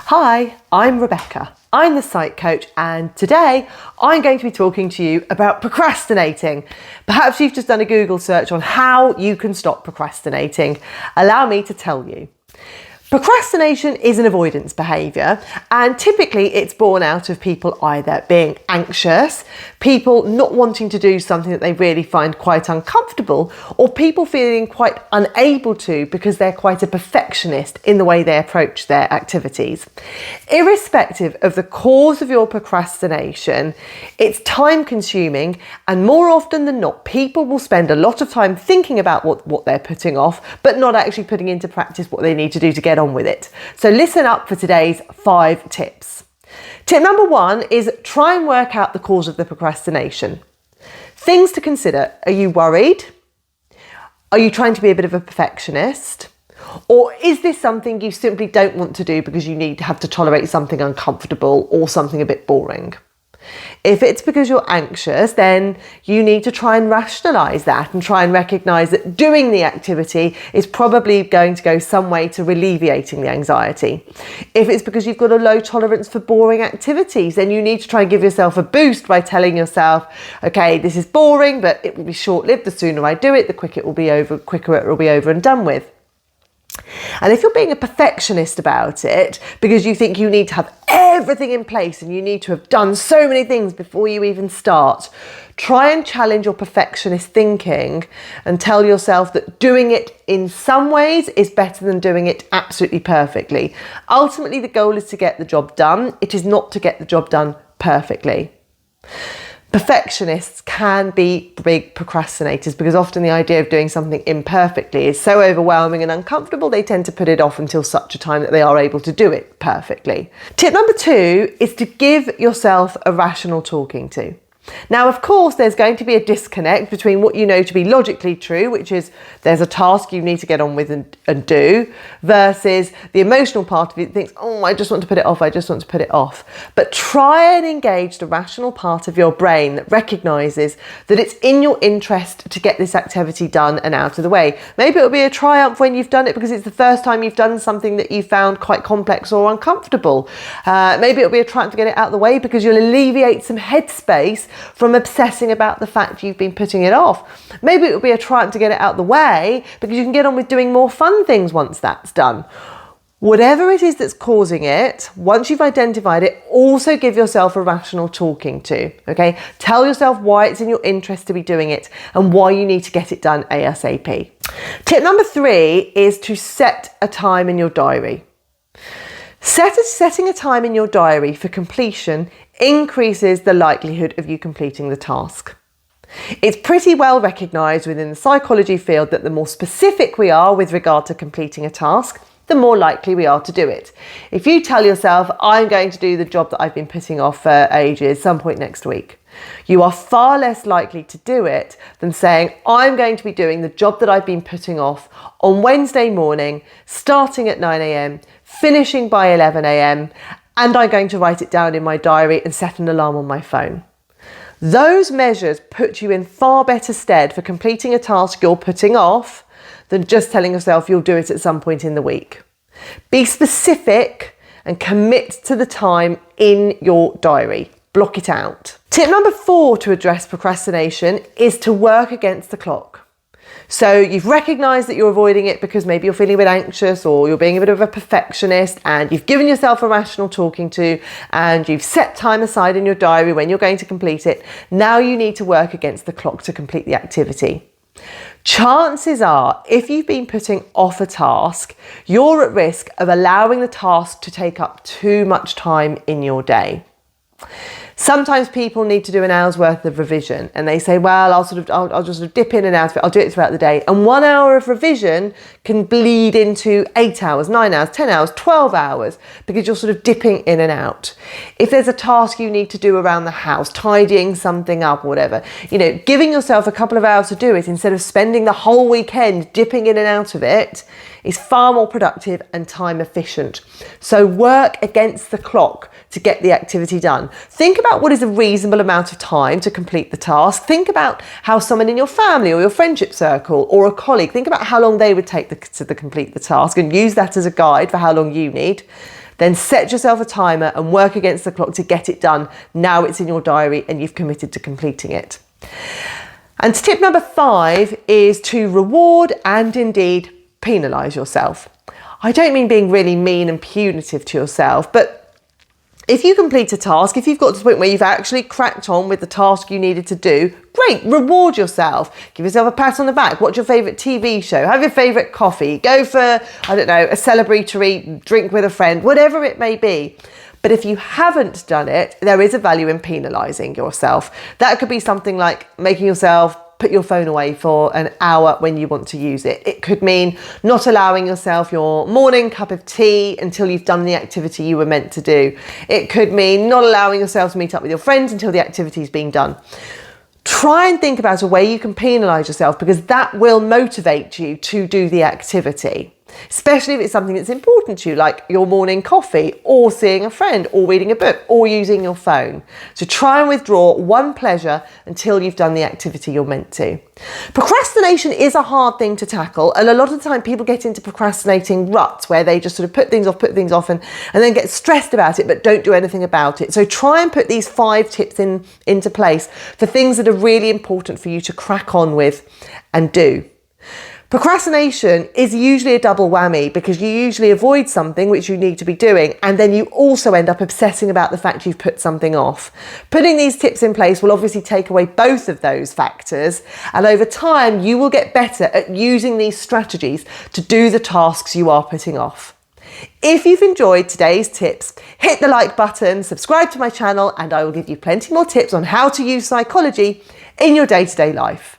Hi, I'm Rebecca. I'm the Psych coach, and today I'm going to be talking to you about procrastinating. Perhaps you've just done a Google search on how you can stop procrastinating. Allow me to tell you. Procrastination is an avoidance behaviour, and typically it's born out of people either being anxious, people not wanting to do something that they really find quite uncomfortable, or people feeling quite unable to because they're quite a perfectionist in the way they approach their activities. Irrespective of the cause of your procrastination, it's time consuming, and more often than not, people will spend a lot of time thinking about what they're putting off, but not actually putting into practice what they need to do to get on with it. So listen up for today's 5 tips. Tip number 1 is try and work out the cause of the procrastination. Things to consider: are you worried? Are you trying to be a bit of a perfectionist? Or is this something you simply don't want to do because you have to tolerate something uncomfortable or something a bit boring? If it's because you're anxious, then you need to try and rationalise that and try and recognise that doing the activity is probably going to go some way to alleviating the anxiety. If it's because you've got a low tolerance for boring activities, then you need to try and give yourself a boost by telling yourself, okay, this is boring, but it will be short-lived. The sooner I do it, the quicker it will be over and done with. And if you're being a perfectionist about it because you think you need to have everything in place and you need to have done so many things before you even start, try and challenge your perfectionist thinking and tell yourself that doing it in some ways is better than doing it absolutely perfectly. Ultimately, the goal is to get the job done. It is not to get the job done perfectly. Perfectionists can be big procrastinators because often the idea of doing something imperfectly is so overwhelming and uncomfortable, they tend to put it off until such a time that they are able to do it perfectly. Tip number 2 is to give yourself a rational talking to. Now, of course, there's going to be a disconnect between what you know to be logically true, which is there's a task you need to get on with and do, versus the emotional part of you that thinks, oh, I just want to put it off. But try and engage the rational part of your brain that recognises that it's in your interest to get this activity done and out of the way. Maybe it'll be a triumph when you've done it because it's the first time you've done something that you found quite complex or uncomfortable. Maybe it'll be a triumph to get it out of the way because you'll alleviate some headspace from obsessing about the fact you've been putting it off. Maybe it will be a triumph to get it out of the way because you can get on with doing more fun things once that's done. Whatever it is that's causing it, once you've identified it, also give yourself a rational talking to, okay? Tell yourself why it's in your interest to be doing it and why you need to get it done ASAP. Tip number 3 is to set a time in your diary. Setting a time in your diary for completion increases the likelihood of you completing the task. It's pretty well recognised within the psychology field that the more specific we are with regard to completing a task, the more likely we are to do it. If you tell yourself, I'm going to do the job that I've been putting off for ages, some point next week, you are far less likely to do it than saying, I'm going to be doing the job that I've been putting off on Wednesday morning, starting at 9 a.m, finishing by 11 a.m, and I'm going to write it down in my diary and set an alarm on my phone. Those measures put you in far better stead for completing a task you're putting off than just telling yourself you'll do it at some point in the week. Be specific and commit to the time in your diary. Block it out. Tip number 4 to address procrastination is to work against the clock. So you've recognised that you're avoiding it because maybe you're feeling a bit anxious or you're being a bit of a perfectionist, and you've given yourself a rational talking to and you've set time aside in your diary when you're going to complete it. Now you need to work against the clock to complete the activity. Chances are, if you've been putting off a task, you're at risk of allowing the task to take up too much time in your day. Sometimes people need to do an hour's worth of revision and they say, well, I'll just dip in and out of it. I'll do it throughout the day. And 1 hour of revision can bleed into 8 hours, 9 hours, 10 hours, 12 hours because you're sort of dipping in and out. If there's a task you need to do around the house, tidying something up or whatever, giving yourself a couple of hours to do it instead of spending the whole weekend dipping in and out of it is far more productive and time efficient. So work against the clock to get the activity done. Think about what is a reasonable amount of time to complete the task. Think about how someone in your family or your friendship circle or a colleague, think about how long they would take to complete the task and use that as a guide for how long you need. then set yourself a timer and work against the clock to get it done. Now it's in your diary and you've committed to completing it. And tip number 5 is to reward and indeed penalise yourself. I don't mean being really mean and punitive to yourself, but if you complete a task, if you've got to the point where you've actually cracked on with the task you needed to do, great, reward yourself. Give yourself a pat on the back. Watch your favourite TV show. Have your favourite coffee. Go for, I don't know, a celebratory drink with a friend, whatever it may be. But if you haven't done it, there is a value in penalising yourself. That could be something like making yourself put your phone away for an hour when you want to use it. It could mean not allowing yourself your morning cup of tea until you've done the activity you were meant to do. It could mean not allowing yourself to meet up with your friends until the activity's been done. Try and think about a way you can penalise yourself, because that will motivate you to do the activity. Especially if it's something that's important to you, like your morning coffee or seeing a friend or reading a book or using your phone. So try and withdraw one pleasure until you've done the activity you're meant to. Procrastination is a hard thing to tackle, and a lot of the time people get into procrastinating ruts where they just sort of put things off and then get stressed about it but don't do anything about it. So try and put these 5 tips into place for things that are really important for you to crack on with and do. Procrastination is usually a double whammy, because you usually avoid something which you need to be doing, and then you also end up obsessing about the fact you've put something off. Putting these tips in place will obviously take away both of those factors, and over time you will get better at using these strategies to do the tasks you are putting off. If you've enjoyed today's tips, hit the like button, subscribe to my channel, and I will give you plenty more tips on how to use psychology in your day-to-day life.